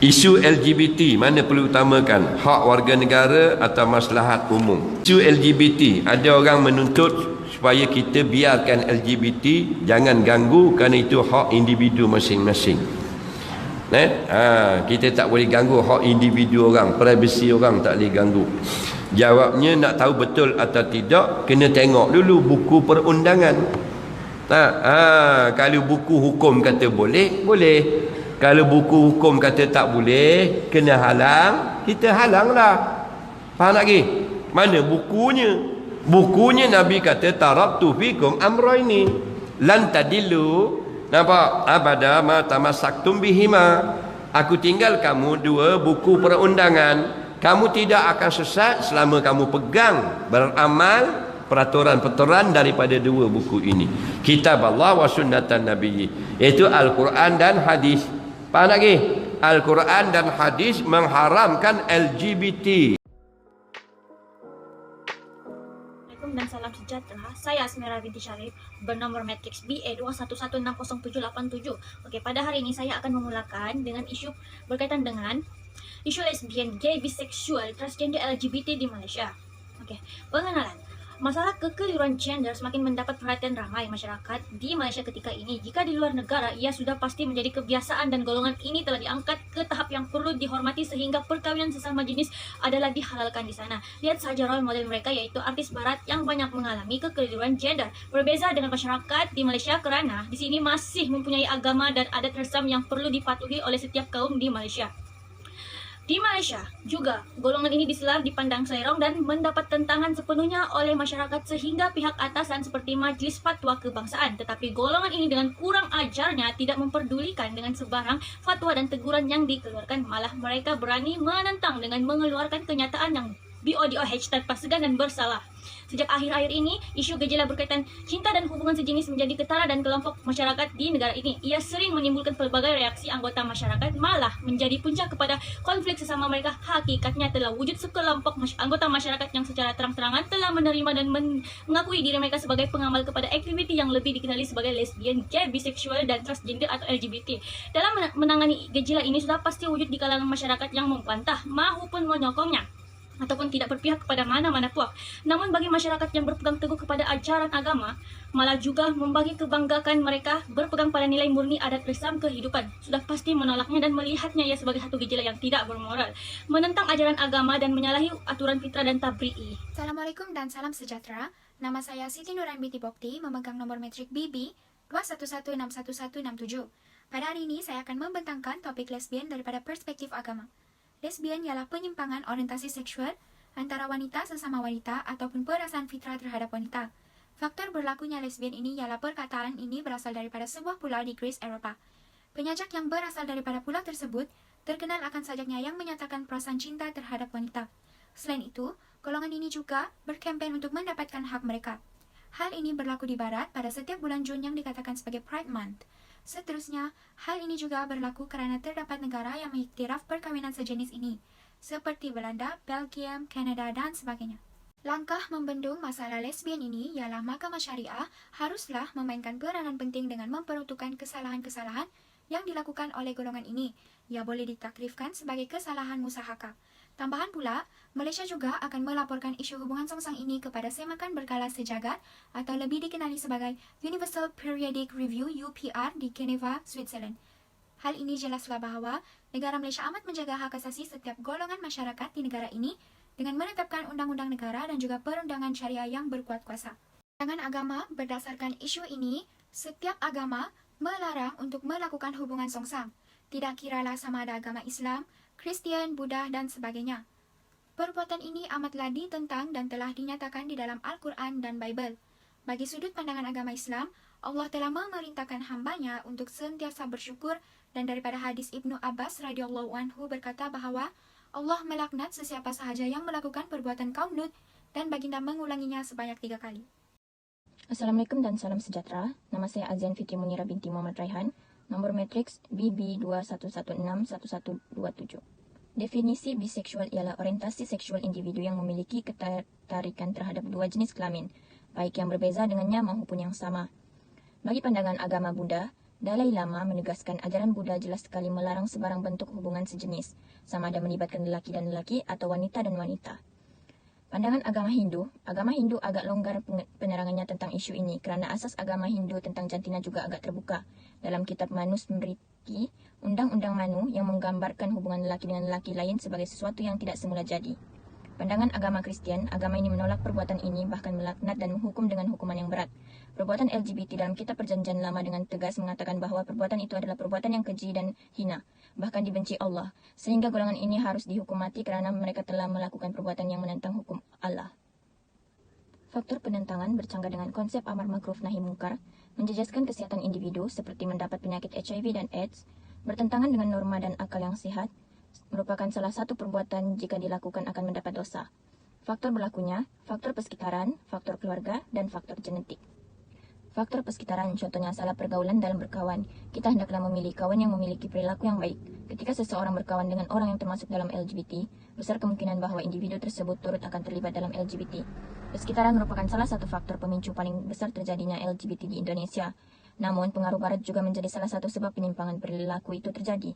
Isu LGBT mana perlu utamakan? Hak warga negara atau maslahat umum? Isu LGBT, ada orang menuntut supaya kita biarkan LGBT, jangan ganggu kerana itu hak individu masing-masing. Kita tak boleh ganggu hak individu orang, privasi orang tak boleh ganggu. Jawabnya, nak tahu betul atau tidak, kena tengok dulu buku perundangan. Kalau buku hukum kata boleh, boleh. Kalau buku hukum kata tak boleh, kena halang, kita halanglah. Faham tak lagi? Mana bukunya? Bukunya Nabi kata taraktu fikum amrayni lan tadillu. Nampak? Abada ma tamassaktum bihima. Aku tinggal kamu dua buku perundangan. Kamu tidak akan sesat selama kamu pegang beramal peraturan-peraturan daripada dua buku ini. Kitab Allah wa sunnatan Nabi, iaitu Al-Quran dan hadis. Faham lagi? Al-Quran dan hadis mengharamkan LGBT. Assalamualaikum dan salam sejahtera. Saya Asmira binti Syarif bernomor matriks BA2116067. Okey, pada hari ini saya akan memulakan dengan isu berkaitan dengan isu lesbian, gay, biseksual, transgender, LGBT di Malaysia. Okey, pengenalan. Masalah kekeliruan gender semakin mendapat perhatian ramai masyarakat di Malaysia ketika ini. Jika di luar negara, ia sudah pasti menjadi kebiasaan dan golongan ini telah diangkat ke tahap yang perlu dihormati sehingga perkawinan sesama jenis adalah dihalalkan di sana. Lihat saja role model mereka, yaitu artis barat yang banyak mengalami kekeliruan gender. Berbeza dengan masyarakat di Malaysia kerana di sini masih mempunyai agama dan adat resam yang perlu dipatuhi oleh setiap kaum di Malaysia. Di Malaysia juga, golongan ini diselar dipandang serong dan mendapat tentangan sepenuhnya oleh masyarakat sehingga pihak atasan seperti Majlis Fatwa Kebangsaan. Tetapi golongan ini dengan kurang ajarnya tidak memperdulikan dengan sebarang fatwa dan teguran yang dikeluarkan. Malah mereka berani menentang dengan mengeluarkan kenyataan yang BODOH tanpa segan dan bersalah. Sejak akhir-akhir ini, isu gejala berkaitan cinta dan hubungan sejenis menjadi ketara dan kelompok masyarakat di negara ini. Ia sering menimbulkan pelbagai reaksi anggota masyarakat, malah menjadi punca kepada konflik sesama mereka. Hakikatnya telah wujud sekelompok anggota masyarakat yang secara terang-terangan telah menerima dan mengakui diri mereka sebagai pengamal kepada aktiviti yang lebih dikenali sebagai lesbian, gay, biseksual, dan transgender atau LGBT. Dalam menangani gejala ini sudah pasti wujud di kalangan masyarakat yang membantah maupun menyokongnya ataupun tidak berpihak kepada mana-mana puak. Namun bagi masyarakat yang berpegang teguh kepada ajaran agama, malah juga membagi kebanggakan mereka berpegang pada nilai murni adat resam kehidupan, sudah pasti menolaknya dan melihatnya ia sebagai satu gejala yang tidak bermoral, menentang ajaran agama dan menyalahi aturan fitrah dan tabri'i. Assalamualaikum dan salam sejahtera. Nama saya Siti Nurain binti Bokti, memegang nomor metrik BB 211611167. Pada hari ini saya akan membentangkan topik lesbian daripada perspektif agama. Lesbian ialah penyimpangan orientasi seksual antara wanita sesama wanita ataupun perasaan fitrah terhadap wanita. Faktor berlakunya lesbian ini ialah perkataan ini berasal daripada sebuah pulau di Greece, Eropah. Penyajak yang berasal daripada pulau tersebut terkenal akan sajaknya yang menyatakan perasaan cinta terhadap wanita. Selain itu, golongan ini juga berkempen untuk mendapatkan hak mereka. Hal ini berlaku di barat pada setiap bulan Jun yang dikatakan sebagai Pride Month. Seterusnya, hal ini juga berlaku kerana terdapat negara yang mengiktiraf perkawinan sejenis ini, seperti Belanda, Belgium, Kanada, dan sebagainya. Langkah membendung masalah lesbian ini ialah Mahkamah Syariah haruslah memainkan peranan penting dengan memperuntukkan kesalahan-kesalahan yang dilakukan oleh golongan ini. Ia boleh ditakrifkan sebagai kesalahan musahakah. Tambahan pula, Malaysia juga akan melaporkan isu hubungan songsang ini kepada Semakan Berkala Sejagat atau lebih dikenali sebagai Universal Periodic Review UPR di Geneva, Switzerland. Hal ini jelaslah bahawa negara Malaysia amat menjaga hak asasi setiap golongan masyarakat di negara ini dengan menetapkan undang-undang negara dan juga perundangan syariah yang berkuat kuasa. Pandangan agama berdasarkan isu ini, setiap agama melarang untuk melakukan hubungan songsang. Tidak kiralah sama ada agama Islam, Kristian, Buddha, dan sebagainya. Perbuatan ini amatlah ditentang dan telah dinyatakan di dalam Al-Quran dan Bible. Bagi sudut pandangan agama Islam, Allah telah memerintahkan hambanya untuk sentiasa bersyukur dan daripada hadis Ibnu Abbas radhiyallahu anhu berkata bahawa Allah melaknat sesiapa sahaja yang melakukan perbuatan kaum Lut dan baginda mengulanginya sebanyak 3 kali. Assalamualaikum dan salam sejahtera. Nama saya Azian Fitri Munira binti Muhammad Raihan. Nomor matriks BB211611127. Definisi biseksual ialah orientasi seksual individu yang memiliki ketertarikan terhadap dua jenis kelamin, baik yang berbeza dengannya maupun yang sama. Bagi pandangan agama Buddha, Dalai Lama menegaskan ajaran Buddha jelas sekali melarang sebarang bentuk hubungan sejenis, sama ada melibatkan lelaki dan lelaki atau wanita dan wanita. Pandangan agama Hindu agak longgar penerangannya tentang isu ini kerana asas agama Hindu tentang jantina juga agak terbuka. Dalam kitab Manusmriti, Undang-Undang Manu yang menggambarkan hubungan lelaki dengan lelaki lain sebagai sesuatu yang tidak semula jadi. Pandangan agama Kristian, agama ini menolak perbuatan ini bahkan melaknat dan menghukum dengan hukuman yang berat. Perbuatan LGBT dalam kitab Perjanjian Lama dengan tegas mengatakan bahawa perbuatan itu adalah perbuatan yang keji dan hina, bahkan dibenci Allah, sehingga golongan ini harus dihukum mati kerana mereka telah melakukan perbuatan yang menentang hukum Allah. Faktor penentangan bercanggah dengan konsep amar makruf nahi mungkar, menjejaskan kesihatan individu seperti mendapat penyakit HIV dan AIDS, bertentangan dengan norma dan akal yang sihat, merupakan salah satu perbuatan jika dilakukan akan mendapat dosa. Faktor berlakunya, faktor persekitaran, faktor keluarga, dan faktor genetik. Faktor persekitaran, contohnya salah pergaulan dalam berkawan. Kita hendaklah memilih kawan yang memiliki perilaku yang baik. Ketika seseorang berkawan dengan orang yang termasuk dalam LGBT, besar kemungkinan bahawa individu tersebut turut akan terlibat dalam LGBT. Persekitaran merupakan salah satu faktor pemicu paling besar terjadinya LGBT di Indonesia. Namun, pengaruh barat juga menjadi salah satu sebab penyimpangan perilaku itu terjadi.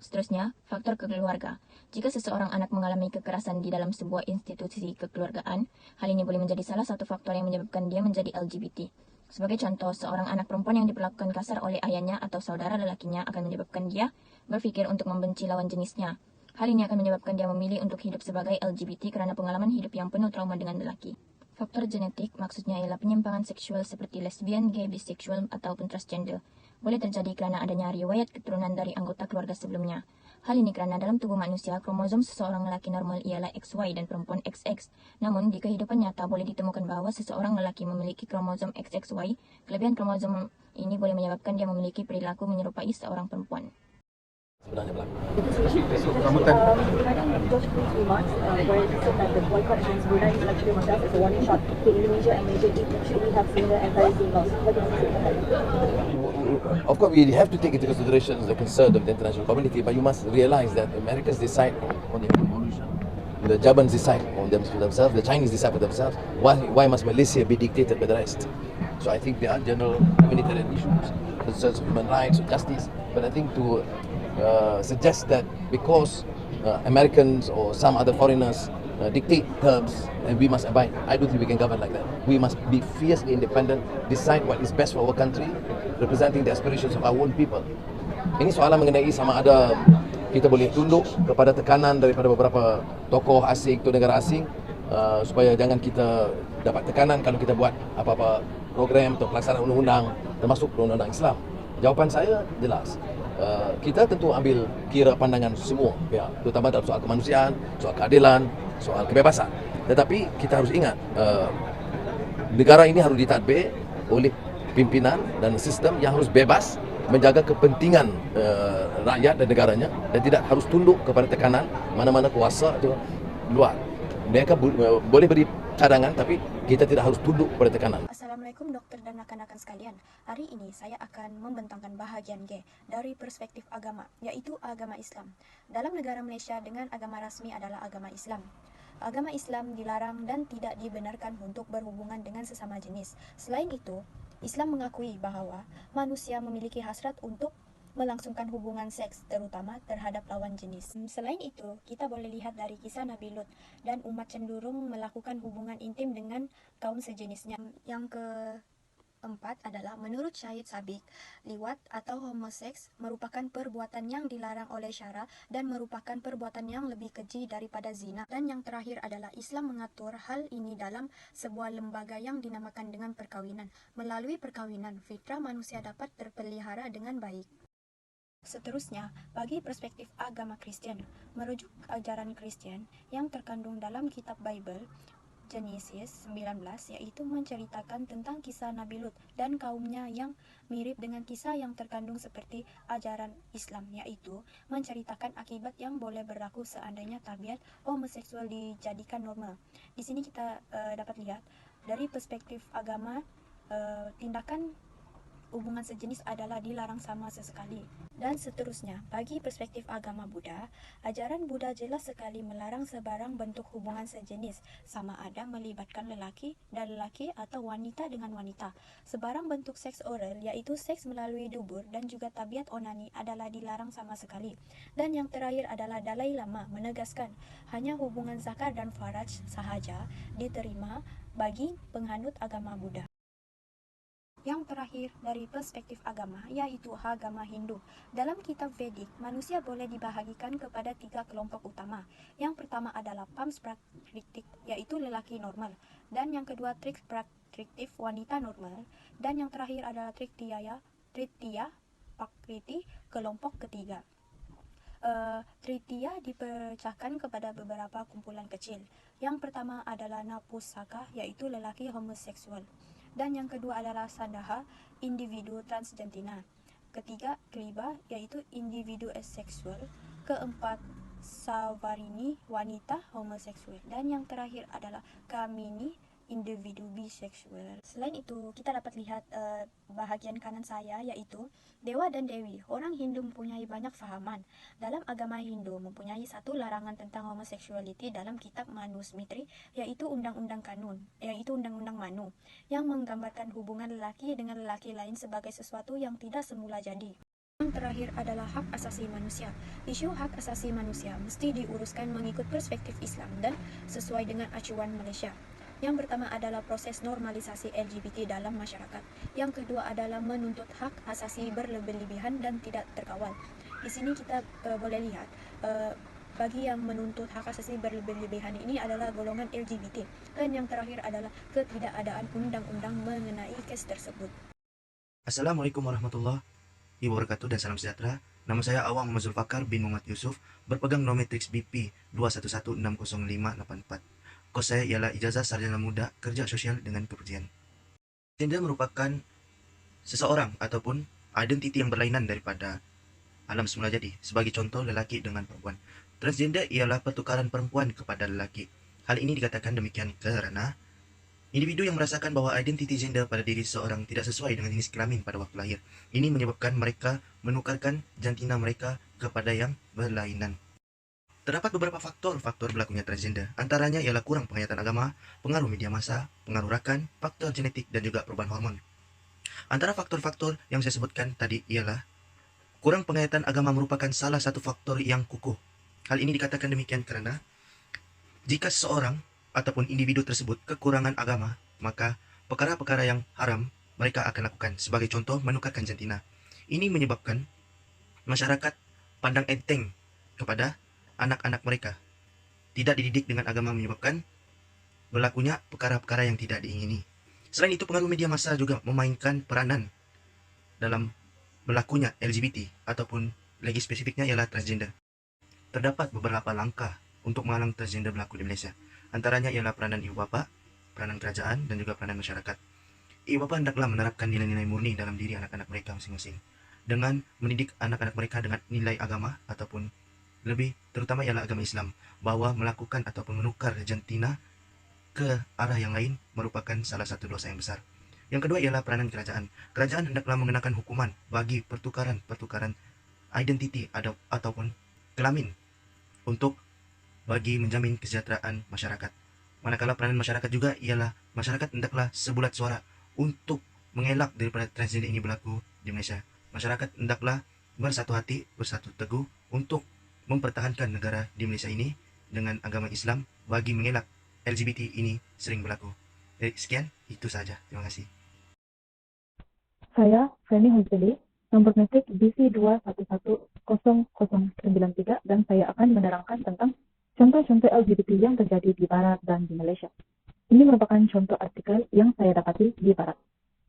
Seterusnya, faktor keluarga. Jika seseorang anak mengalami kekerasan di dalam sebuah institusi kekeluargaan, hal ini boleh menjadi salah satu faktor yang menyebabkan dia menjadi LGBT. Sebagai contoh, seorang anak perempuan yang diperlakukan kasar oleh ayahnya atau saudara lelakinya akan menyebabkan dia berfikir untuk membenci lawan jenisnya. Hal ini akan menyebabkan dia memilih untuk hidup sebagai LGBT kerana pengalaman hidup yang penuh trauma dengan lelaki. Faktor genetik maksudnya ialah penyimpangan seksual seperti lesbian, gay, biseksual ataupun transgender. Boleh terjadi kerana adanya riwayat keturunan dari anggota keluarga sebelumnya. Hal ini kerana dalam tubuh manusia, kromosom seseorang lelaki normal ialah XY dan perempuan XX. Namun, di kehidupan nyata boleh ditemukan bahawa seseorang lelaki memiliki kromosom XXY. Kelebihan kromosom ini boleh menyebabkan dia memiliki perilaku menyerupai seorang perempuan. Sebenarnya berlaku. Regarding George Floyd's remarks, where he said that the boycott against Brunei is actually myself as a warning shot to Indonesia and Malaysia, should we have similar anti-Muslim laws? What do you say about that? Of course, we have to take into consideration the concern of the international community, but you must realize that Americans decide on their evolution. The Jabans decide on themselves, the Chinese decide for themselves. Why must Malaysia be dictated by the rest? So I think there are general humanitarian issues, concerns of human rights, of justice, but I think to suggest that because Americans or some other foreigners dictate terms and we must abide, I don't think we can govern like that. We must be fiercely independent, decide what is best for our country, representing the aspirations of our own people. Ini soalan mengenai sama ada kita boleh tunduk kepada tekanan daripada beberapa tokoh asing atau negara asing supaya jangan kita dapat tekanan kalau kita buat apa-apa program atau pelaksanaan undang-undang termasuk undang-undang Islam. Jawapan saya jelas. Kita tentu ambil kira pandangan semua pihak, terutama dalam soal kemanusiaan, soal keadilan, soal kebebasan. Tetapi kita harus ingat, negara ini harus ditadbir oleh pimpinan dan sistem yang harus bebas menjaga kepentingan rakyat dan negaranya dan tidak harus tunduk kepada tekanan mana-mana kuasa itu luar. Mereka boleh beri cadangan tapi kita tidak harus tunduk kepada tekanan. Assalamualaikum doktor dan rakan-rakan sekalian. Hari ini saya akan membentangkan bahagian G dari perspektif agama, yaitu agama Islam. Dalam negara Malaysia dengan agama rasmi adalah agama Islam. Agama Islam dilarang dan tidak dibenarkan untuk berhubungan dengan sesama jenis. Selain itu, Islam mengakui bahawa manusia memiliki hasrat untuk melangsungkan hubungan seks, terutama terhadap lawan jenis. Selain itu, kita boleh lihat dari kisah Nabi Lut dan umat cenderung melakukan hubungan intim dengan kaum sejenisnya. Yang keempat adalah menurut Syahid Sabiq, liwat atau homoseks merupakan perbuatan yang dilarang oleh syara dan merupakan perbuatan yang lebih keji daripada zina. Dan yang terakhir adalah Islam mengatur hal ini dalam sebuah lembaga yang dinamakan dengan perkawinan. Melalui perkawinan, fitrah manusia dapat terpelihara dengan baik. Seterusnya, bagi perspektif agama Kristian, merujuk ajaran Kristian yang terkandung dalam kitab Bible, Genesis 19, iaitu menceritakan tentang kisah Nabi Lut dan kaumnya yang mirip dengan kisah yang terkandung seperti ajaran Islam, iaitu menceritakan akibat yang boleh berlaku seandainya tabiat homoseksual dijadikan normal. Di sini kita dapat lihat dari perspektif agama, tindakan hubungan sejenis adalah dilarang sama sesekali. Dan seterusnya, bagi perspektif agama Buddha, ajaran Buddha jelas sekali melarang sebarang bentuk hubungan sejenis, sama ada melibatkan lelaki dan lelaki atau wanita dengan wanita. Sebarang bentuk seks oral, iaitu seks melalui dubur dan juga tabiat onani adalah dilarang sama sekali. Dan yang terakhir adalah Dalai Lama menegaskan hanya hubungan zakar dan faraj sahaja diterima bagi penganut agama Buddha. Yang terakhir dari perspektif agama yaitu agama Hindu. Dalam kitab Vedik, manusia boleh dibahagikan kepada 3 kelompok utama. Yang pertama adalah Pams Prakritik, yaitu lelaki normal. Dan yang kedua Trix Prakritik, wanita normal. Dan yang terakhir adalah Tritiya Prakriti, kelompok ketiga. Tritiya dipecahkan kepada beberapa kumpulan kecil. Yang pertama adalah Napusaka, yaitu lelaki homoseksual. Dan yang kedua adalah Sandaha, individu transgentina. Ketiga, Kliba, yaitu individu aseksual. Keempat, Savarini, wanita homoseksual. Dan yang terakhir adalah Kamini, individu biseksual. Selain itu, kita dapat lihat bahagian kanan saya, yaitu Dewa dan Dewi. Orang Hindu mempunyai banyak fahaman. Dalam agama Hindu mempunyai satu larangan tentang homoseksualiti dalam kitab Manusmriti, yaitu Undang-Undang Kanun, yaitu Undang-Undang Manu, yang menggambarkan hubungan lelaki dengan lelaki lain sebagai sesuatu yang tidak semula jadi. Yang terakhir adalah hak asasi manusia. Isu hak asasi manusia mesti diuruskan mengikut perspektif Islam dan sesuai dengan acuan Malaysia. Yang pertama adalah proses normalisasi LGBT dalam masyarakat. Yang kedua adalah menuntut hak asasi berlebih-lebihan dan tidak terkawal. Di sini kita boleh lihat bagi yang menuntut hak asasi berlebih-lebihan ini adalah golongan LGBT. Dan yang terakhir adalah ketidakadaan undang-undang mengenai kes tersebut. Assalamualaikum warahmatullahi wabarakatuh dan salam sejahtera. Nama saya Awang Muhammad Zulfakar bin Muhammad Yusuf, berpegang Nometrix BP 2116054. Kos saya ialah ijazah sarjana muda kerja sosial dengan kepercayaan. Gender merupakan seseorang ataupun identiti yang berlainan daripada alam semula jadi. Sebagai contoh, lelaki dengan perempuan. Transgender ialah pertukaran perempuan kepada lelaki. Hal ini dikatakan demikian kerana individu yang merasakan bahwa identiti gender pada diri seseorang tidak sesuai dengan jenis kelamin pada waktu lahir. Ini menyebabkan mereka menukarkan jantina mereka kepada yang berlainan. Terdapat beberapa faktor berlakunya transgender. Antaranya ialah kurang penghayatan agama, pengaruh media massa, pengaruh rakan, faktor genetik dan juga perubahan hormon. Antara faktor-faktor yang saya sebutkan tadi ialah kurang penghayatan agama merupakan salah satu faktor yang kukuh. Hal ini dikatakan demikian kerana jika seseorang ataupun individu tersebut kekurangan agama, maka perkara-perkara yang haram mereka akan lakukan. Sebagai contoh, menukarkan jantina. Ini menyebabkan masyarakat pandang enteng kepada anak-anak mereka. Tidak dididik dengan agama menyebabkan berlakunya perkara-perkara yang tidak diingini. Selain itu, pengaruh media massa juga memainkan peranan dalam berlakunya LGBT ataupun lagi spesifiknya ialah transgender. Terdapat beberapa langkah untuk menghalang transgender berlaku di Malaysia. Antaranya ialah peranan ibu bapa, peranan kerajaan dan juga peranan masyarakat. Ibu bapa hendaklah menerapkan nilai-nilai murni dalam diri anak-anak mereka masing-masing dengan mendidik anak-anak mereka dengan nilai agama ataupun lebih terutama ialah agama Islam, bahwa melakukan ataupun menukar jantina ke arah yang lain merupakan salah satu dosa yang besar. Yang kedua ialah peranan kerajaan. Kerajaan hendaklah mengenakan hukuman bagi pertukaran identiti ataupun kelamin untuk bagi menjamin kesejahteraan masyarakat. Manakala peranan masyarakat juga ialah masyarakat hendaklah sebulat suara untuk mengelak daripada transgender ini berlaku di Malaysia. Masyarakat hendaklah bersatu hati, bersatu teguh untuk mempertahankan negara di Malaysia ini dengan agama Islam bagi mengelak LGBT ini sering berlaku. Sekian, itu saja. Terima kasih. Saya Feni Hussein, nomor metrik BC 2110093 dan saya akan menerangkan tentang contoh-contoh LGBT yang terjadi di Barat dan di Malaysia. Ini merupakan contoh artikel yang saya dapati di Barat.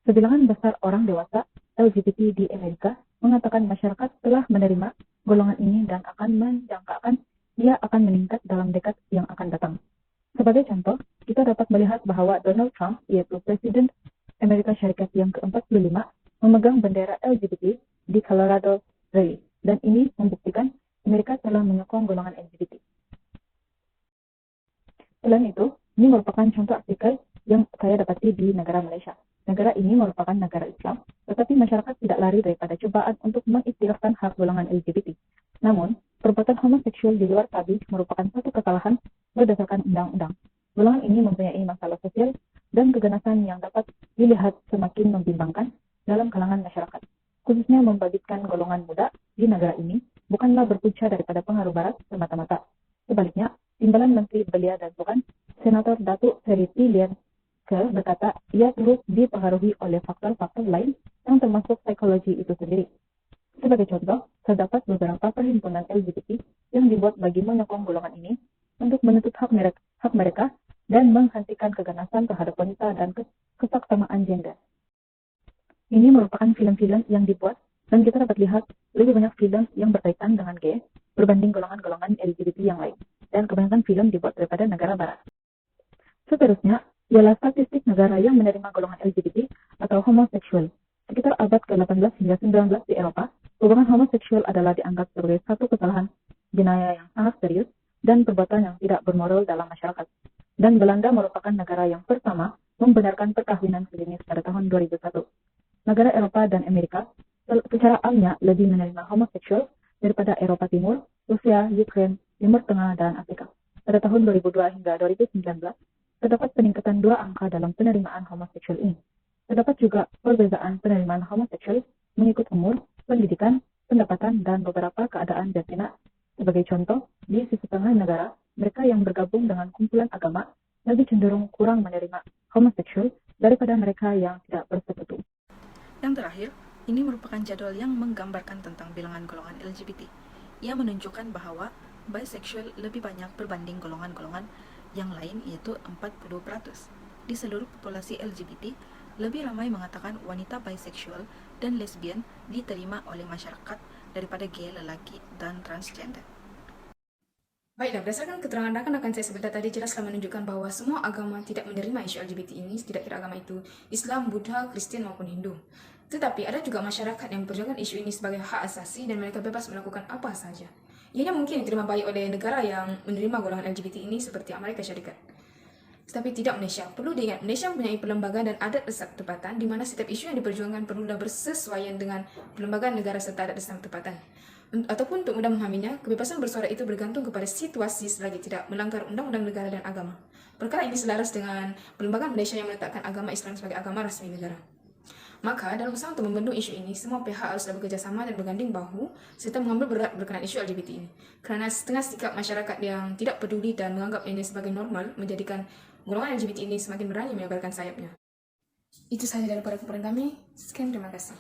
Sebilangan besar orang dewasa LGBT di Amerika mengatakan masyarakat telah menerima golongan ini dan akan menjangkakan ia akan meningkat dalam dekade yang akan datang. Sebagai contoh, kita dapat melihat bahwa Donald Trump, yaitu Presiden Amerika Syarikat yang ke-45, memegang bendera LGBT di Colorado Rally, dan ini membuktikan Amerika telah menyokong golongan LGBT. Selain itu, ini merupakan contoh artikel yang saya dapati di negara Malaysia. Negara ini merupakan negara Islam, tetapi masyarakat tidak lari daripada cobaan untuk mengistilahkan hak golongan LGBT. Namun, perbuatan homoseksual di luar tabi merupakan satu kesalahan berdasarkan undang-undang. Golongan ini mempunyai masalah sosial dan keganasan yang dapat dilihat semakin membimbangkan dalam kalangan masyarakat. Khususnya membabitkan golongan muda di negara ini bukanlah berpunca daripada pengaruh barat semata-mata. Sebaliknya, Timbalan Menteri Belia dan Sukan, Senator Datuk Seri P. Lian Ke berkata ia turut dipengaruhi oleh faktor-faktor lain yang termasuk psikologi itu sendiri. Sebagai contoh, terdapat beberapa perhimpunan LGBT yang dibuat bagi menyokong golongan ini untuk menuntut hak mereka dan menghentikan keganasan terhadap wanita dan kesaksamaan gender. Ini merupakan film-film yang dibuat dan kita dapat lihat lebih banyak film yang berkaitan dengan gay berbanding golongan-golongan LGBT yang lain, dan kebanyakan film dibuat daripada negara barat. Seterusnya, ialah statistik negara yang menerima golongan LGBT atau homoseksual. Sekitar abad ke-18 hingga 19 di Eropa, hubungan homoseksual adalah dianggap sebagai satu kesalahan, jenayah yang sangat serius, dan perbuatan yang tidak bermoral dalam masyarakat. Dan Belanda merupakan negara yang pertama membenarkan perkawinan sejenis pada tahun 2001. Negara Eropa dan Amerika secara alnya lebih menerima homoseksual daripada Eropa Timur, Rusia, Ukraina, Timur Tengah, dan Afrika. Pada tahun 2002 hingga 2019, terdapat peningkatan 2 angka dalam penerimaan homoseksual ini. Terdapat juga perbedaan penerimaan homoseksual mengikut umur, pendidikan, pendapatan, dan beberapa keadaan bencana. Sebagai contoh, di setengah negara, mereka yang bergabung dengan kumpulan agama lebih cenderung kurang menerima homoseksual daripada mereka yang tidak bersekutu. Yang terakhir, ini merupakan jadwal yang menggambarkan tentang bilangan golongan LGBT. Ia menunjukkan bahwa biseksual lebih banyak berbanding golongan-golongan yang lain, yaitu 40%. Di seluruh populasi LGBT, lebih ramai mengatakan wanita biseksual dan lesbian diterima oleh masyarakat daripada gay, lelaki, dan transgender. Baiklah, berdasarkan keterangan rakan-rakan saya sebentar tadi jelaslah menunjukkan bahwa semua agama tidak menerima isu LGBT ini, tidak kira agama itu Islam, Buddha, Kristen maupun Hindu. Tetapi ada juga masyarakat yang memperjuangkan isu ini sebagai hak asasi dan mereka bebas melakukan apa saja. Ianya mungkin diterima baik oleh negara yang menerima golongan LGBT ini seperti Amerika Syarikat. Tetapi tidak Malaysia. Perlu diingat, Malaysia mempunyai perlembagaan dan adat dasar tempatan di mana setiap isu yang diperjuangkan perlulah bersesuaian dengan perlembagaan negara serta adat dasar tempatan. Ataupun untuk mudah memahaminya, kebebasan bersuara itu bergantung kepada situasi selagi tidak melanggar undang-undang negara dan agama. Perkara ini selaras dengan perlembagaan Malaysia yang meletakkan agama Islam sebagai agama rasmi negara. Maka, dalam usaha untuk membendung isu ini, semua pihak haruslah bekerjasama dan berganding bahu serta mengambil berat berkenaan isu LGBT ini. Kerana setengah sikap masyarakat yang tidak peduli dan menganggap ini sebagai normal menjadikan golongan LGBT ini semakin berani melebarkan sayapnya. Itu sahaja daripada kumpulan kami. Sekian, terima kasih.